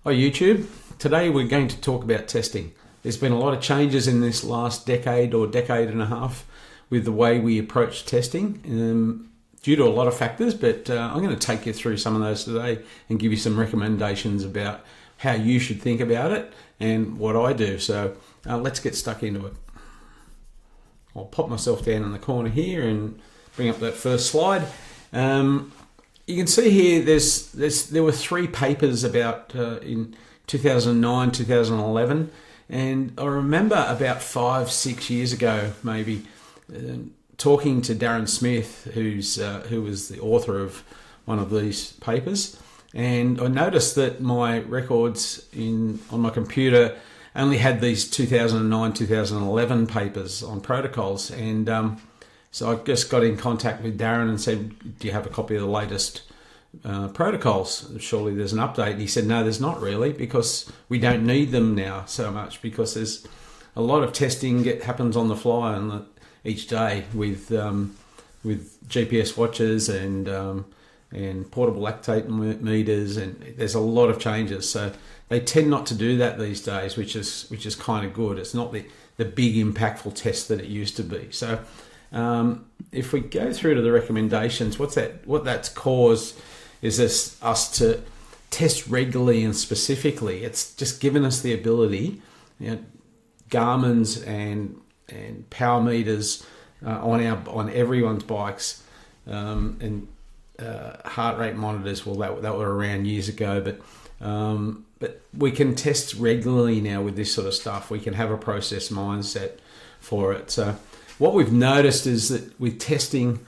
Hi YouTube. Today we're going to talk about testing. There's been a lot of changes in this last decade or decade and a half with the way we approach testing due to a lot of factors, but I'm going to take you through some of those today and give you some recommendations about how you should think about it and what I do. So let's get stuck into it. I'll pop myself down in the corner here and bring up that first slide. You can see here there were three papers about in 2009, 2011, and I remember about 5-6 years ago maybe talking to Darren Smith, who was the author of one of these papers, and I noticed that my records on my computer only had these 2009, 2011 papers on protocols, and so I just got in contact with Darren and said, do you have a copy of the latest protocols? Surely there's an update. And he said, no, there's not really, because we don't need them now so much, because there's a lot of testing happens on the fly each day with GPS watches and portable lactate meters, and there's a lot of changes. So they tend not to do that these days, which is kind of good. It's not the big impactful test that it used to be. So if we go through to the recommendations, what that's caused is us to test regularly and specifically. It's just given us the ability, Garmin's and power meters on everyone's bikes, and heart rate monitors. Well, that were around years ago, but we can test regularly now with this sort of stuff. We can have a process mindset for it. So what we've noticed is that with testing,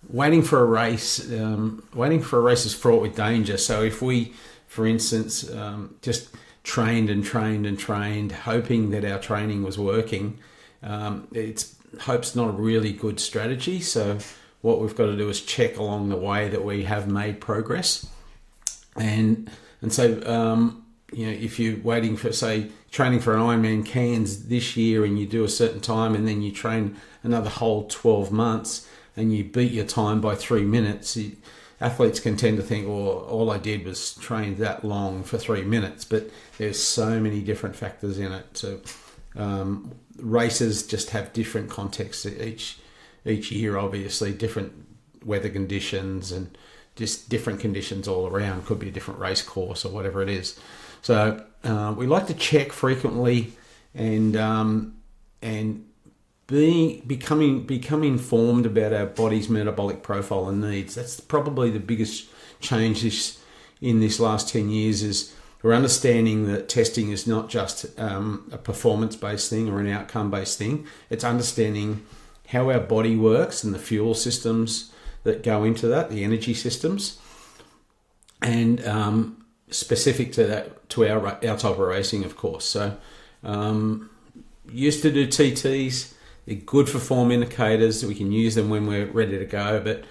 waiting for a race is fraught with danger. So if we, for instance, just trained, hoping that our training was working, hope's not a really good strategy. So what we've got to do is check along the way that we have made progress, and so if you're waiting for, say, training for an Ironman Cairns this year and you do a certain time and then you train another whole 12 months and you beat your time by 3 minutes, athletes can tend to think, well, all I did was train that long for 3 minutes, but there's so many different factors in it. So races just have different contexts each year, obviously, different weather conditions and just different conditions all around. Could be a different race course or whatever it is. So we like to check frequently and become informed about our body's metabolic profile and needs. That's probably the biggest change in this last 10 years, is we're understanding that testing is not just a performance-based thing or an outcome-based thing. It's understanding how our body works and the fuel systems that go into that, the energy systems, and specific to that, to our type of racing, of course. So used to do TTs. They're good for form indicators. We can use them when we're ready to go, but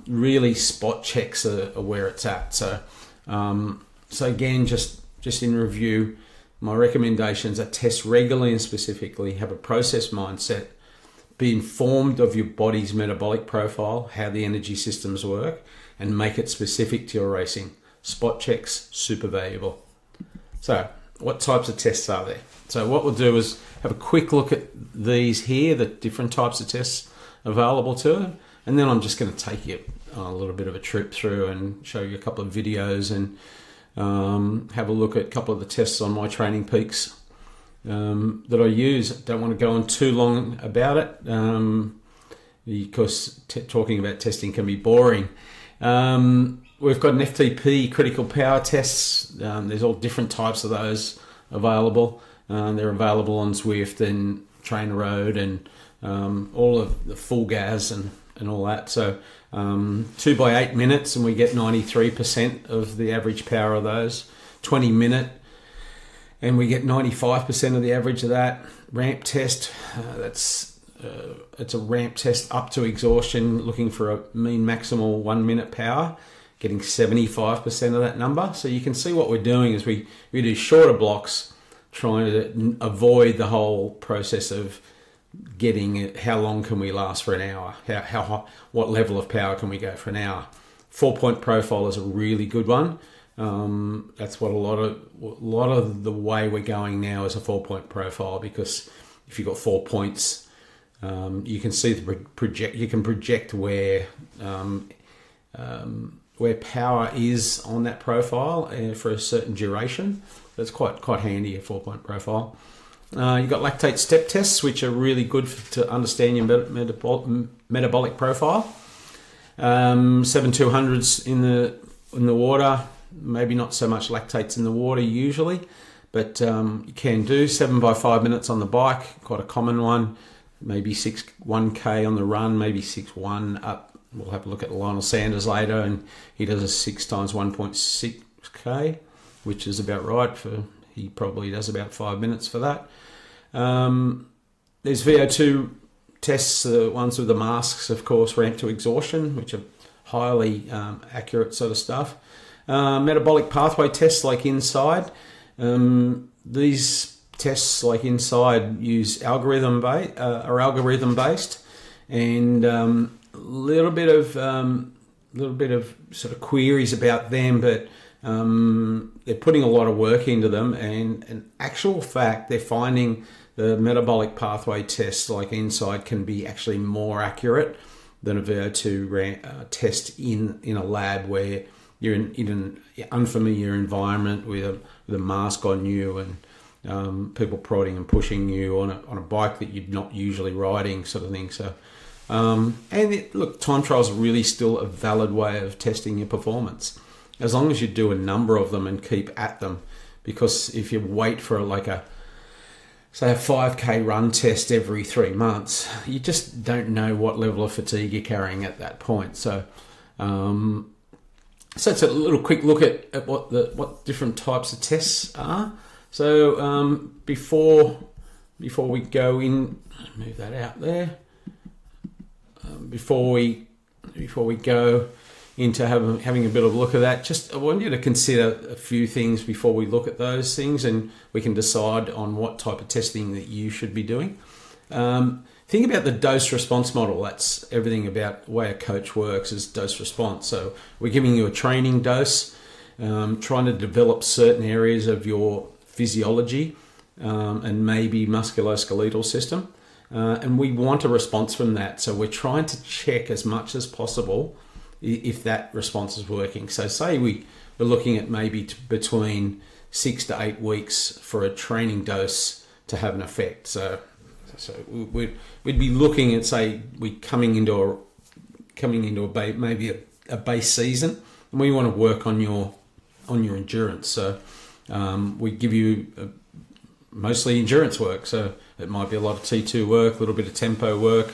really spot checks are where it's at. So again, just in review, my recommendations are test regularly and specifically, have a process mindset, be informed of your body's metabolic profile, how the energy systems work, and make it specific to your racing. Spot checks, super valuable. So what types of tests are there? So what we'll do is have a quick look at these here, the different types of tests available to them, and then I'm just going to take you on a little bit of a trip through and show you a couple of videos and have a look at a couple of the tests on my Training Peaks that I use. Don't want to go on too long about it because talking about testing can be boring. We've got an FTP critical power tests. There's all different types of those available. They're available on Zwift and Trainer Road and all of the full gas and all that. So 2 by 8 minutes, and we get 93% of the average power of those. 20 minute, and we get 95% of the average of that. Ramp test, it's a ramp test up to exhaustion, looking for a mean maximal 1 minute power, getting 75% of that number. So you can see what we're doing is we do shorter blocks, trying to avoid the whole process of getting how long can we last for an hour, what level of power can we go for an hour. 4-point profile is a really good one. That's what a lot of the way we're going now is a 4-point profile, because if you've got 4 points, you can see you can project where power is on that profile for a certain duration. That's quite handy, a 4-point profile. You've got lactate step tests, which are really good to understand your metabolic profile. 7-200s in the water, maybe not so much lactates in the water usually, but you can do 7 by 5 minutes on the bike, quite a common one. Maybe 1K on the run, maybe 6-1 up. We'll have a look at Lionel Sanders later, and he does a 6 times 1.6K, which is about right. He probably does about 5 minutes for that. There's VO2 tests, the ones with the masks, of course, ramp to exhaustion, which are highly accurate sort of stuff. Metabolic pathway tests like Inside. These tests like Inside use algorithm based, and a little bit of sort of queries about them, but they're putting a lot of work into them, and in actual fact, they're finding the metabolic pathway tests like Inside can be actually more accurate than a VO2 test in a lab where you're in an unfamiliar environment with a mask on you and people prodding and pushing you on a bike that you're not usually riding, sort of thing. So, time trials are really still a valid way of testing your performance, as long as you do a number of them and keep at them. Because if you wait for a 5K run test every 3 months, you just don't know what level of fatigue you're carrying at that point. So, so it's a little quick look at what different types of tests are. So before we go in, move that out there. Before we go into having a bit of a look at that, I want you to consider a few things before we look at those things, and we can decide on what type of testing that you should be doing. Think about the dose-response model. That's everything about the way a coach works is dose-response. So we're giving you a training dose, trying to develop certain areas of your physiology and maybe musculoskeletal system. And we want a response from that. So we're trying to check as much as possible if that response is working. So say we're looking at maybe between 6 to 8 weeks for a training dose to have an effect. So we'd be looking at, say, we coming into maybe a base season, and we want to work on your endurance. So we give you mostly endurance work. So it might be a lot of T2 work, a little bit of tempo work, a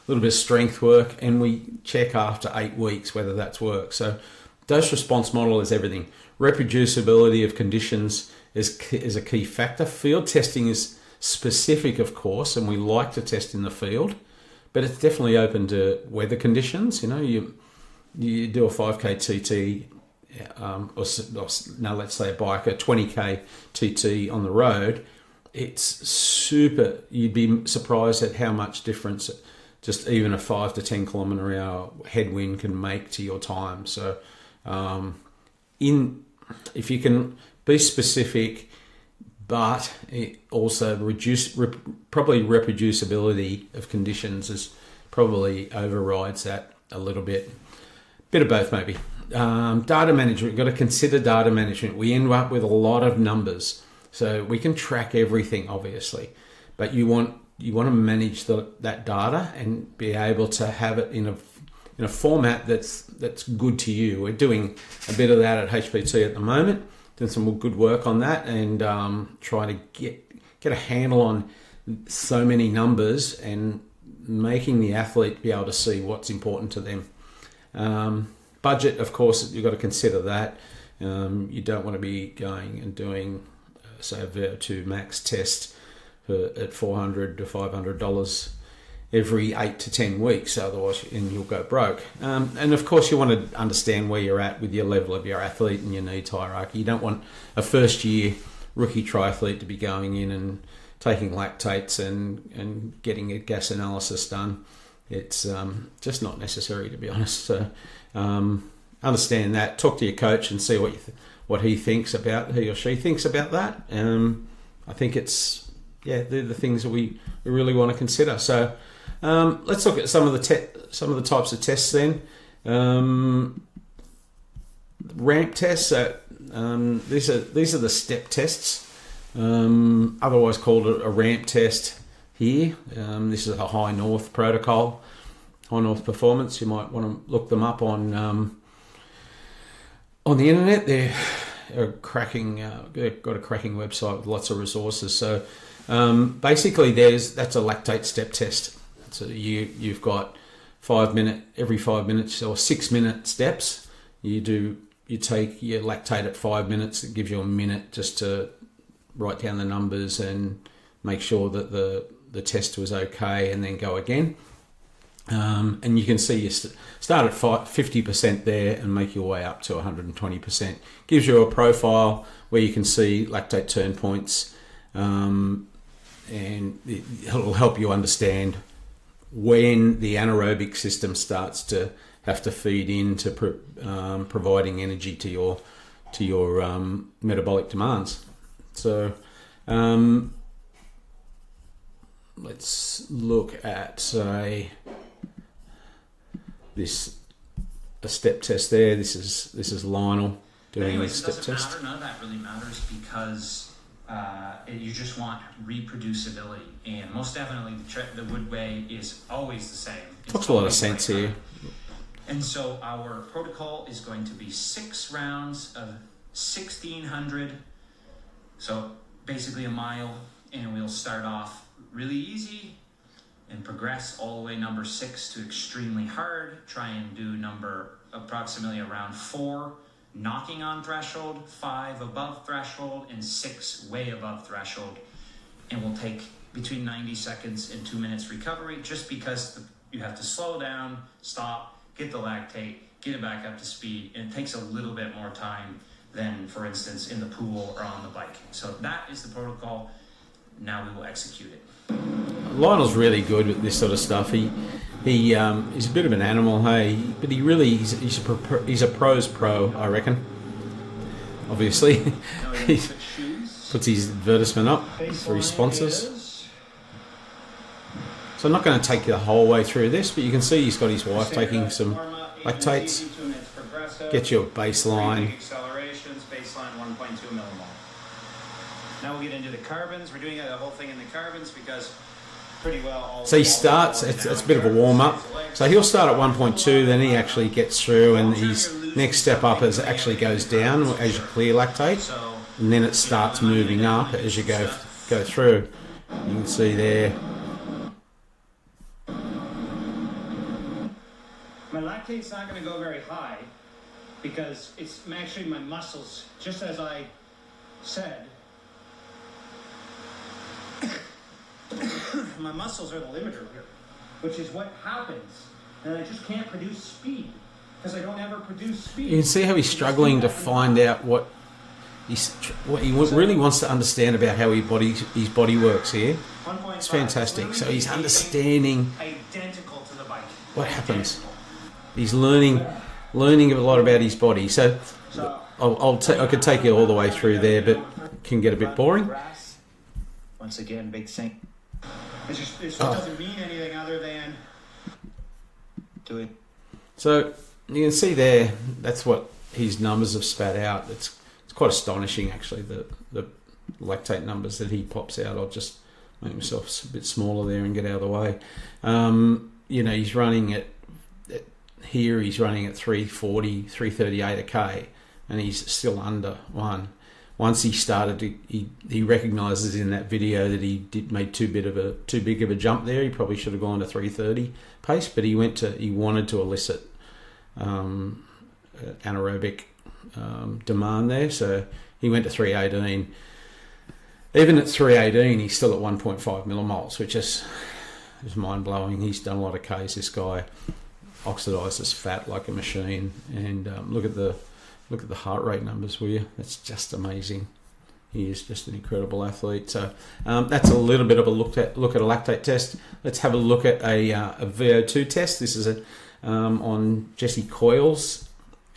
little bit of strength work, and we check after 8 weeks whether that's work. So dose response model is everything. Reproducibility of conditions is a key factor. Field testing is specific, of course, and we like to test in the field, but it's definitely open to weather conditions. You do a 5K TT, let's say a bike, a 20K TT on the road. It's super. You'd be surprised at how much difference just even a 5 to 10 kilometre an hour headwind can make to your time. So, if you can be specific, but it also probably reproducibility of conditions is probably overrides that a little bit. Bit of both maybe. Data management, you've got to consider data management. We end up with a lot of numbers, so we can track everything obviously, but you want to manage that data and be able to have it in a format that's good to you. We're doing a bit of that at HPT at the moment, doing some good work on that, and trying to get a handle on so many numbers and making the athlete be able to see what's important to them. Budget, of course, you've got to consider that. You don't want to be going and doing, say, a VO2 max test at $400 to $500 every 8 to 10 weeks, otherwise you'll go broke. And of course, you want to understand where you're at with your level of your athlete and your needs hierarchy. You don't want a first-year rookie triathlete to be going in and taking lactates and getting a gas analysis done. It's just not necessary, to be honest. So understand that. Talk to your coach and see what he or she thinks about that. I think they're the things that we really want to consider. So let's look at some of the types of tests then. Ramp tests. These are the step tests, otherwise called a ramp test here. This is a high north protocol, high north performance. You might want to look them up on the internet. They've got a cracking website with lots of resources. So basically that's a lactate step test. So you've got every 5 minutes or 6 minute steps. You take your lactate at 5 minutes. It gives you a minute just to write down the numbers and make sure that the test was okay, and then go again. And you can see you start at 50% there and make your way up to 120%. Gives you a profile where you can see lactate turn points, and it'll help you understand when the anaerobic system starts to have to feed into providing energy to your metabolic demands. So let's look at, say, a step test there. This is Lionel doing a step test. None of that really matters, because you just want reproducibility, and most definitely the wood way is always the same. Talks a lot of sense here. And so our protocol is going to be 6 rounds of 1,600, so basically a mile, and we'll start off really easy and progress all the way number 6 to extremely hard. Try and do number approximately around 4 knocking on threshold, 5 above threshold, and 6 way above threshold. And we'll take between 90 seconds and 2 minutes recovery, just because you have to slow down, stop, get the lactate, get it back up to speed, and it takes a little bit more time than, for instance, in the pool or on the bike. So that is the protocol. Now we will execute it. Lionel's really good with this sort of stuff. He's a bit of an animal, hey, but he's a pro's pro, I reckon. Obviously, he puts his advertisement up for his sponsors. So I'm not going to take you the whole way through this, but you can see he's got his wife taking some lactates. Get your baseline. Accelerations, baseline 1.2 millimole. Now we'll get into the carbons. We're doing the whole thing in the carbons because pretty well. So he starts. It's a bit of a warm up. So he'll start at 1.2, then he actually gets through, and his next step up actually goes down as you clear lactate, and then it starts moving up as you go through. You can see there. My lactate's not going to go very high because it's actually my muscles, just as I said. My muscles are the limiter here, which is what happens, and I just can't produce speed because I don't ever produce speed. You can see how he's struggling to find out what he really wants to understand about how his body works here. It's fantastic. So he's understanding what happens. He's learning a lot about his body. So I could take you all the way through there, but it can get a bit boring. Once again, big thing. It just doesn't mean anything other than do it. So you can see there, that's what his numbers have spat out. It's quite astonishing, actually, the lactate numbers that he pops out. I'll just make myself a bit smaller there and get out of the way. He's running at 340, 338 a K, and he's still under 1. Once he started, he recognises in that video that he made too big of a jump there. He probably should have gone to 330 pace, but he wanted to elicit anaerobic demand there, so he went to 318. Even at 318, he's still at 1.5 millimoles, which is mind blowing. He's done a lot of Ks. This guy oxidizes fat like a machine, and look at the heart rate numbers, will you? That's just amazing. He is just an incredible athlete. So that's a little bit of a look at a lactate test. Let's have a look at a VO2 test. This is on Jesse Coyle's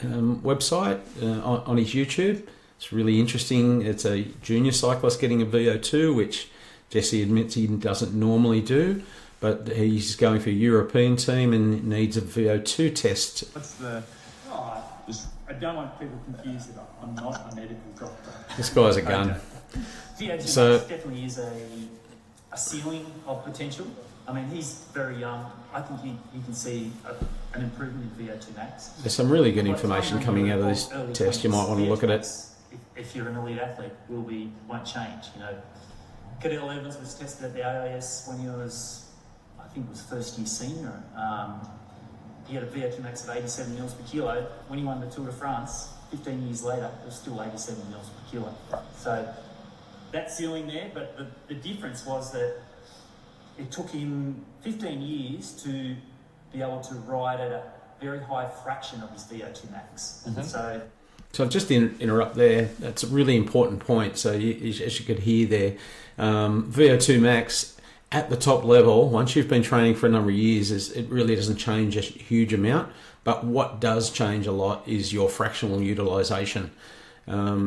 website on his YouTube. It's really interesting. It's a junior cyclist getting a VO2, which Jesse admits he doesn't normally do, but he's going for a European team and needs a VO2 test. What's the... I don't want people confused that I'm not a medical doctor. This guy's a gun. VO2 So definitely is a ceiling of potential. I mean, he's very young. I think you can see an improvement in VO2 max. there's some really good information coming out of this test. You might want to look at it. If you're an elite athlete, won't change. You know, Cadell Evans was tested at the AIS when he was, I think it was first year senior. He had a VO2 max of 87 mils per kilo. When he won the Tour de France, 15 years later, it was still 87 mils per kilo. So that ceiling there, but the difference was that it took him 15 years to be able to ride at a very high fraction of his VO2 max. So I'll just interrupt there. That's a really important point. So as you could hear there, VO2 max at the top level, once you've been training for a number of years, it really doesn't change a huge amount. But what does change a lot is your fractional utilization. The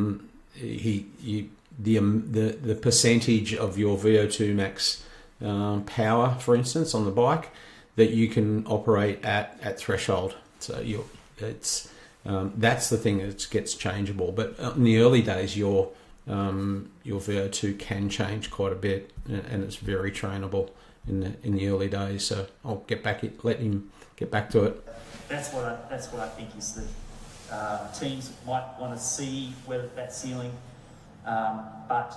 percentage of your VO2 max power, for instance, on the bike that you can operate at threshold. So that's the thing that gets changeable. But in the early days, your VO2 can change quite a bit, and it's very trainable in the early days. So I'll let him get back to it. That's what I think is that teams might want to see whether that ceiling, but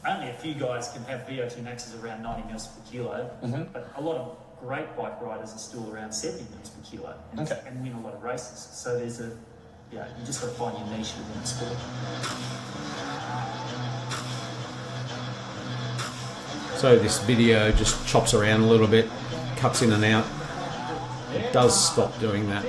only a few guys can have VO2 maxes around 90 mils per kilo. But a lot of great bike riders are still around 70 mils per kilo and win a lot of races. So there's you just got to find your niche within the sport. So this video just chops around a little bit, cuts in and out. It does stop doing that.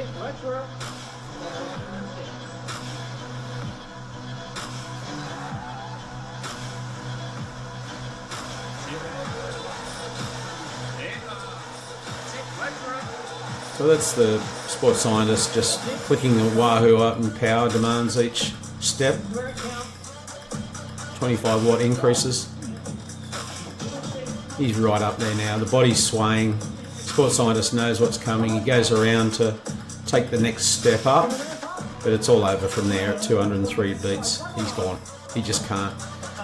So that's the sports scientist just clicking the wahoo up in power demands each step. 25 watt increases. He's right up there now. The body's swaying. Sports scientist knows what's coming. He goes around to take the next step up, but it's all over from there at 203 beats. He's gone. He just can't.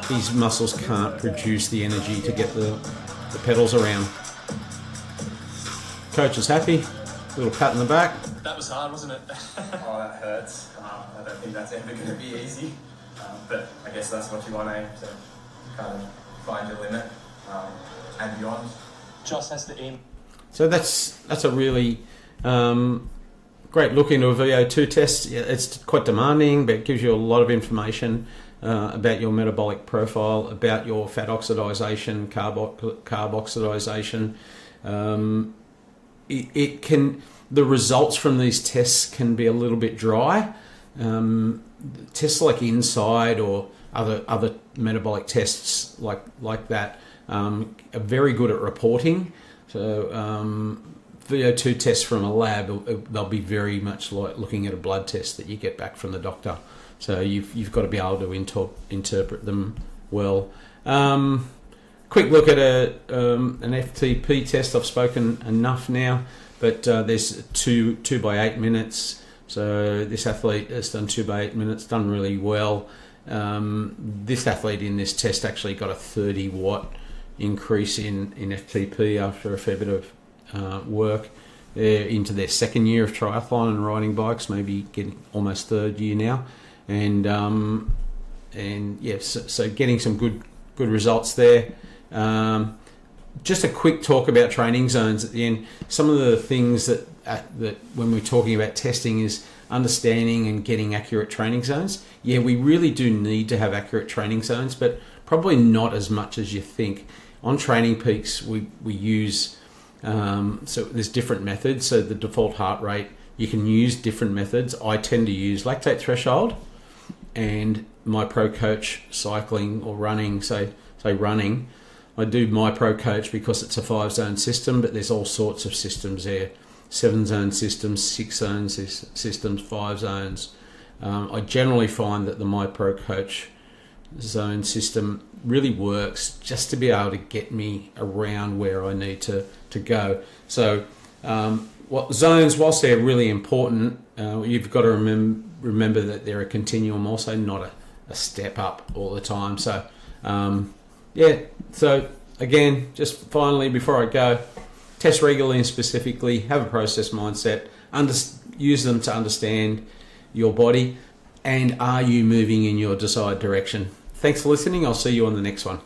His muscles can't produce the energy to get the pedals around. Coach is happy. Little pat in the back. That was hard, wasn't it? Oh, that hurts. I don't think that's ever going to be easy. But I guess that's what you want to kind of find your limit and beyond. Joss has to aim. So that's a really great look into a VO2 test. It's quite demanding, but it gives you a lot of information about your metabolic profile, about your fat oxidation, carb oxidation. The results from these tests can be a little bit dry. Tests like Inside or other metabolic tests like that are very good at reporting. So VO2 tests from a lab, they'll be very much like looking at a blood test that you get back from the doctor. So you've got to be able to interpret them well. Quick look at an FTP test. I've spoken enough now, but there's 2 by 8 minutes. So this athlete has done 2 by 8 minutes, done really well. This athlete in this test actually got a 30 watt increase in FTP after a fair bit of work. They're into their second year of triathlon and riding bikes, maybe getting almost third year now, and so getting some good results there. Just a quick talk about training zones at the end. Some of the things that when we're talking about testing is understanding and getting accurate training zones. Yeah, we really do need to have accurate training zones, but probably not as much as you think. On Training Peaks, we use, so there's different methods. So the default heart rate, you can use different methods. I tend to use lactate threshold and my Pro Coach cycling or running, say running. I do my Pro Coach because it's a 5-zone system, but there's all sorts of systems there. 7-zone systems, 6-zone systems, 5 zones. I generally find that the MyPro Coach zone system really works just to be able to get me around where I need to go. So what zones, whilst they're really important, you've got to remember that they're a continuum also, not a step up all the time. So so again, just finally before I go, test regularly and specifically, have a process mindset, use them to understand your body, and are you moving in your desired direction. Thanks for listening. I'll see you on the next one.